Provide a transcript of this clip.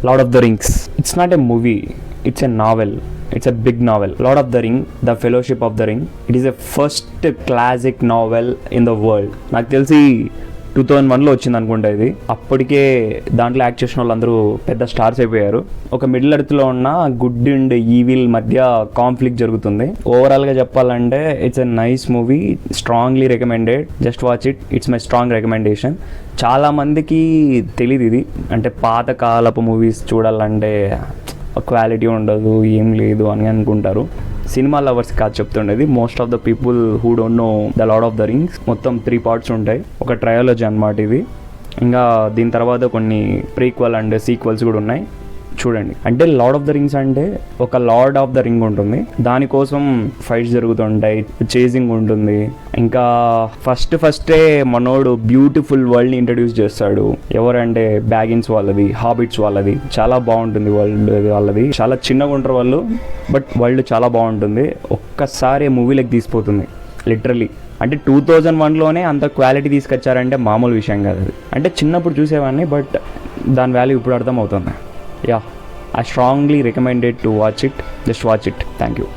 Lord of the Rings. It's not a movie, it's a novel. It's a big novel. Lord of the Ring, The Fellowship of the Ring. It is a first classic novel in the world. నాకు తెలిసి 2001లో వచ్చింది అనుకుంటా ఇది. అప్పటికే దాంట్లో act చేసిన వాళ్ళందరూ పెద్ద స్టార్స్ అయిపోయారు. ఒక మిడిల్ ఎర్త్లో ఉన్న గుడ్ అండ్ ఈవిల్ మధ్య కాన్ఫ్లిక్ట్ జరుగుతుంది. ఓవరాల్గా చెప్పాలంటే it's a nice movie, strongly recommended. Just watch it, it's my strong recommendation. చాలామందికి తెలియదు ఇది, అంటే పాత కాలపు మూవీస్ చూడాలంటే క్వాలిటీ ఉండదు, ఏం లేదు అని అనుకుంటారు. సినిమా లవర్స్ కాదు చెప్తుండేది. Most of the people who don't know the lord of the rings. మొత్తం 3 parts ఉంటాయి, ఒక ట్రయాలజీ అన్నమాట ఇది. ఇంకా దీని తర్వాత కొన్ని ప్రీక్వల్ అండ్ సీక్వెల్స్ కూడా ఉన్నాయి, చూడండి. అంటే లార్డ్ ఆఫ్ ద రింగ్స్ అంటే ఒక లార్డ్ ఆఫ్ ద రింగ్ ఉంటుంది, దానికోసం ఫైట్స్ జరుగుతుంటాయి, చేజింగ్ ఉంటుంది. ఇంకా ఫస్టే మనోడు బ్యూటిఫుల్ వరల్డ్ని ఇంట్రడ్యూస్ చేస్తాడు. ఎవరంటే బ్యాగిన్స్ వాళ్ళది, హాబిట్స్ వాళ్ళది. చాలా బాగుంటుంది వరల్డ్ వాళ్ళది. చాలా చిన్నగా ఉంటారు వాళ్ళు, బట్ వరల్డ్ చాలా బాగుంటుంది. ఒక్కసారి మూవీలోకి తీసిపోతుంది లిటరలీ. అంటే 2001లోనే అంత క్వాలిటీ తీసుకొచ్చారంటే మామూలు విషయం కాదు అది. అంటే చిన్నప్పుడు చూసేవాడిని, బట్ దాని వాల్యూ ఇప్పుడు అర్థం అవుతుంది. Yeah, I strongly recommend it to watch it. Just watch it. Thank you.